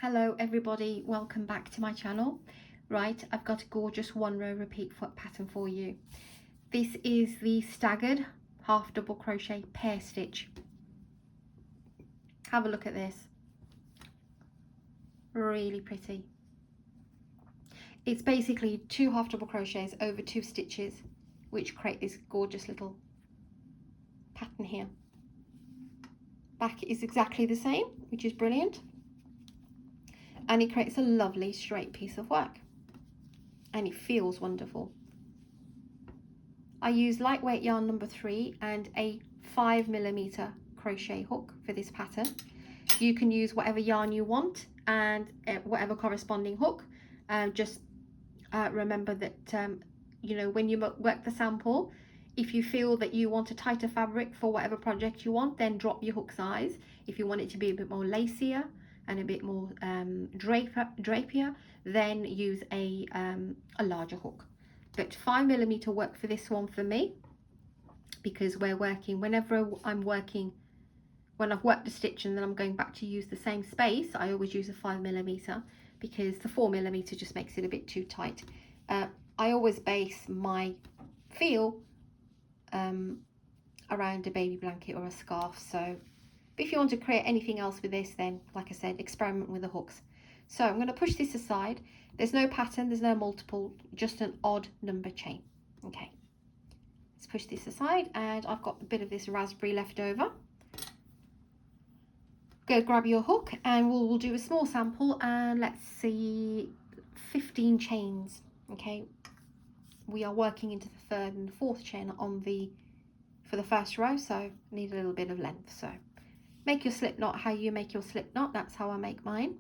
Hello everybody, welcome back to my channel. Right, I've got a gorgeous one row repeat foot pattern for you. This is the staggered half double crochet pair stitch. Have a look at this. Really pretty. It's basically 2 half double crochets over 2 stitches which create this gorgeous little pattern here. Back is exactly the same, which is brilliant. And it creates a lovely straight piece of work and it feels wonderful. I use lightweight yarn number 3 and a 5mm crochet hook for this pattern. You can use whatever yarn you want and whatever corresponding hook. Just remember that you know, when you work the sample, if you feel that you want a tighter fabric for whatever project you want, then drop your hook size. If you want it to be a bit more lacier and a bit more drapier, then use a larger hook. But 5mm work for this one for me, because we're working, whenever I'm working, when I've worked a stitch and then I'm going back to use the same space, I always use a 5mm, because the 4mm just makes it a bit too tight. I always base my feel around a baby blanket or a scarf. So if you want to create anything else with this, then like I said, experiment with the hooks. So I'm going to push this aside. There's no pattern, there's no multiple, just an odd number chain. Okay, let's push this aside, and I've got a bit of this raspberry left over. Go grab your hook and we'll do a small sample, and let's see, 15 chains. Okay, we are working into the 3rd and 4th chain on for the first row, so I need a little bit of length. So make your slip knot how you make your slip knot, that's how I make mine,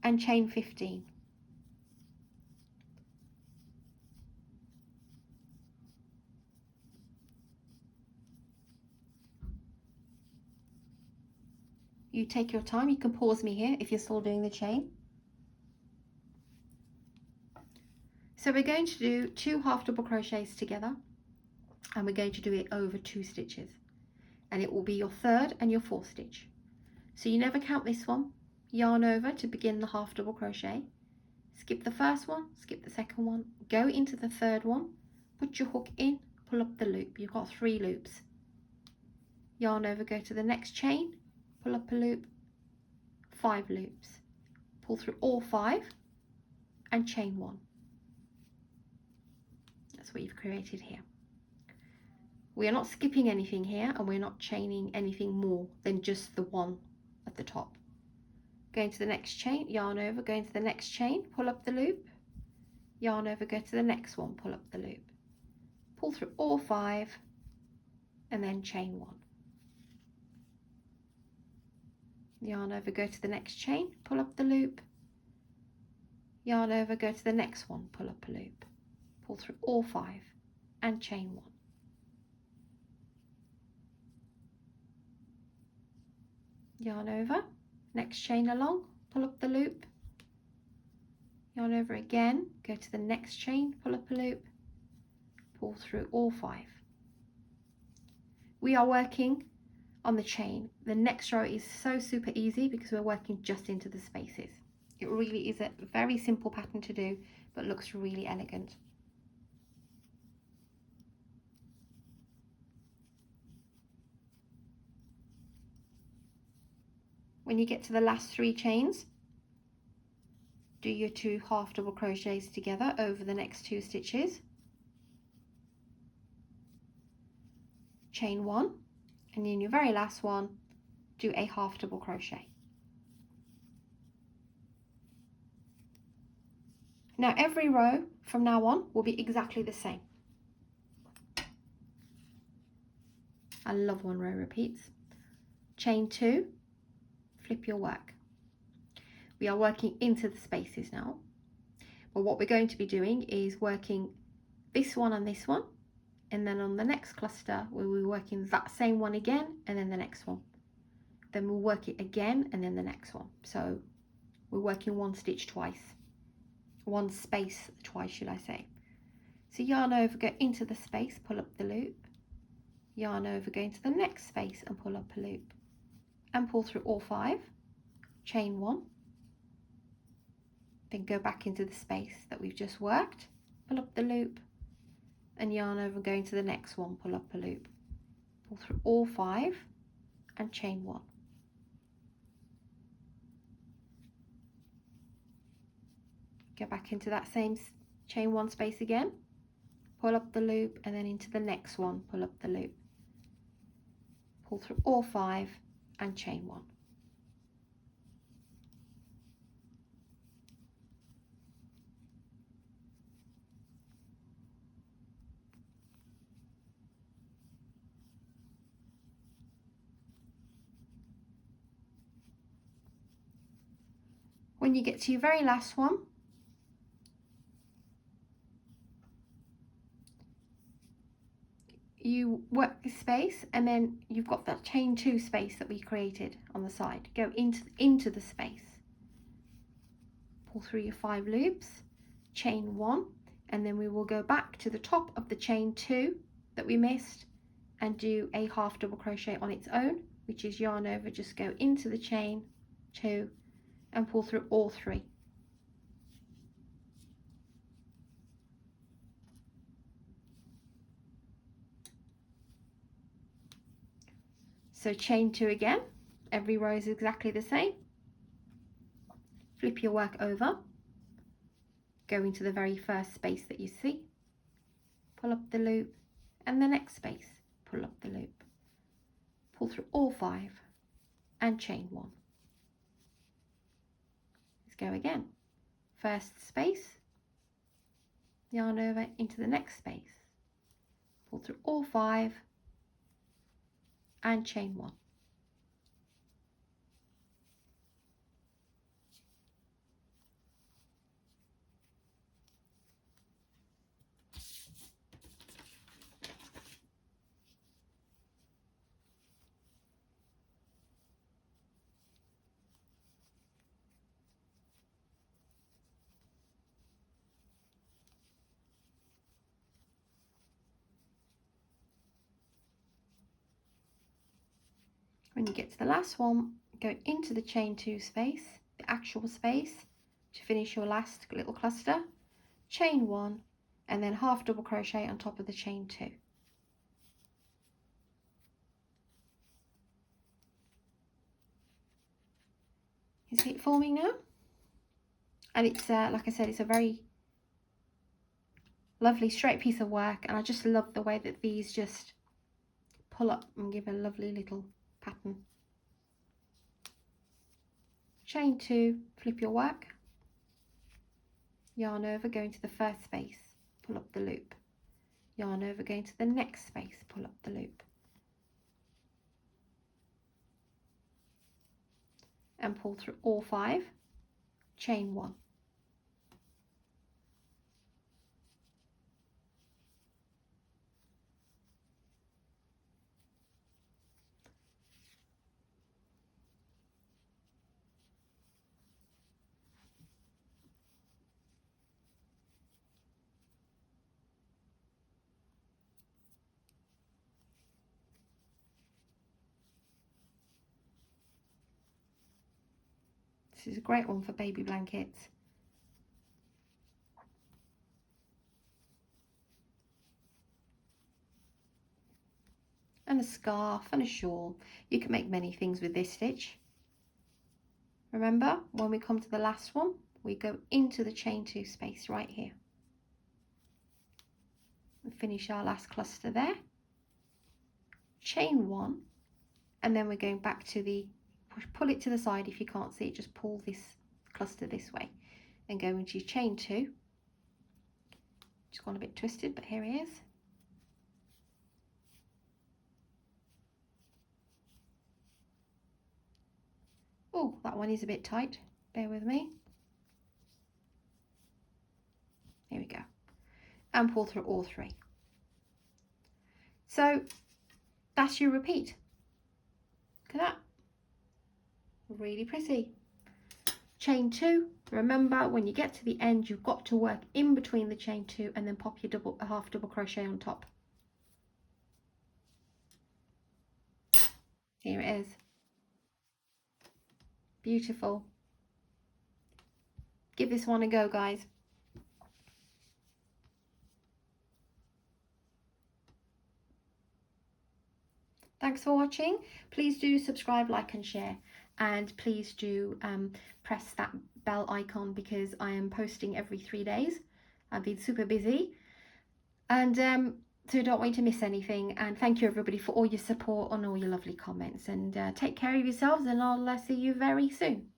and chain 15. You take your time, you can pause me here if you're still doing the chain. So we're going to do 2 half double crochets together, and we're going to do it over 2 stitches, and it will be your 3rd and your 4th stitch. So you never count this one, yarn over to begin the half double crochet, skip the first one, skip the second one, go into the 3rd one, put your hook in, pull up the loop. You've got 3 loops. Yarn over, go to the next chain, pull up a loop, 5 loops, pull through all 5 and chain 1. That's what you've created here. We are not skipping anything here, and we're not chaining anything more than just the one at the top. Go into the next chain, yarn over, go into the next chain, pull up the loop, yarn over, go to the next one, pull up the loop, pull through all 5 and then chain 1. Yarn over, go to the next chain, pull up the loop, yarn over, go to the next one, pull up a loop, pull through all 5 and chain 1. Yarn over, next chain along, pull up the loop, yarn over again, go to the next chain, pull up a loop, pull through all 5. We are working on the chain. The next row is so super easy because we're working just into the spaces. It really is a very simple pattern to do, but looks really elegant. When you get to the last 3 chains, do your 2 half double crochets together over the next 2 stitches, chain 1, and in your very last one, do a half double crochet. Now every row from now on will be exactly the same. I love one row repeats. Chain 2, flip your work. We are working into the spaces now, but what we're going to be doing is working this one and this one, and then on the next cluster we'll be working that same one again, and then the next one, then we'll work it again, and then the next one. So we're working 1 stitch twice, 1 space twice, should I say. So yarn over, go into the space, pull up the loop, yarn over, go into the next space and pull up a loop, and pull through all 5, chain 1, Then go back into the space that we've just worked, pull up the loop and yarn over, go into the next one, pull up a loop, pull through all 5 and chain 1. Go back into that same chain 1 space again, pull up the loop and then into the next one, pull up the loop, pull through all 5 and chain 1. When you get to your very last one, you work this space and then you've got that chain 2 space that we created on the side. Go into the space, pull through your 5 loops, chain 1, and then we will go back to the top of the chain 2 that we missed and do a half double crochet on its own, which is yarn over, just go into the chain 2 and pull through all 3. So chain 2 again, every row is exactly the same. Flip your work over, go into the very first space that you see, pull up the loop and the next space, pull up the loop, pull through all 5 and chain 1. Let's go again. First space, yarn over into the next space, pull through all 5 and chain 1. When you get to the last one, go into the chain 2 space, the actual space, to finish your last little cluster, chain 1 and then half double crochet on top of the chain 2. You see it forming now? And it's like I said, it's a very lovely straight piece of work, and I just love the way that these just pull up and give a lovely little pattern. Chain 2, flip your work, yarn over, go into the first space, pull up the loop, yarn over, go into the next space, pull up the loop, and pull through all 5, chain 1. This is a great one for baby blankets. And a scarf and a shawl. You can make many things with this stitch. Remember, when we come to the last one, we go into the chain 2 space right here. And finish our last cluster there. Chain 1, and then we're going back to the, pull it to the side if you can't see it, just pull this cluster this way and go into your chain 2. Just gone a bit twisted, but here it is. Oh, that one is a bit tight, bear with me. Here we go. And pull through all 3. So that's your repeat. Look at that. Really pretty. Chain 2. Remember, when you get to the end, you've got to work in between the chain 2 and then pop your half double crochet on top. Here it is. Beautiful. Give this one a go, guys. Thanks for watching. Please do subscribe, like and share, and please do press that bell icon because I am posting every 3 days. I've been super busy, and so don't want you to miss anything. And thank you everybody for all your support and all your lovely comments, and take care of yourselves, and I'll see you very soon.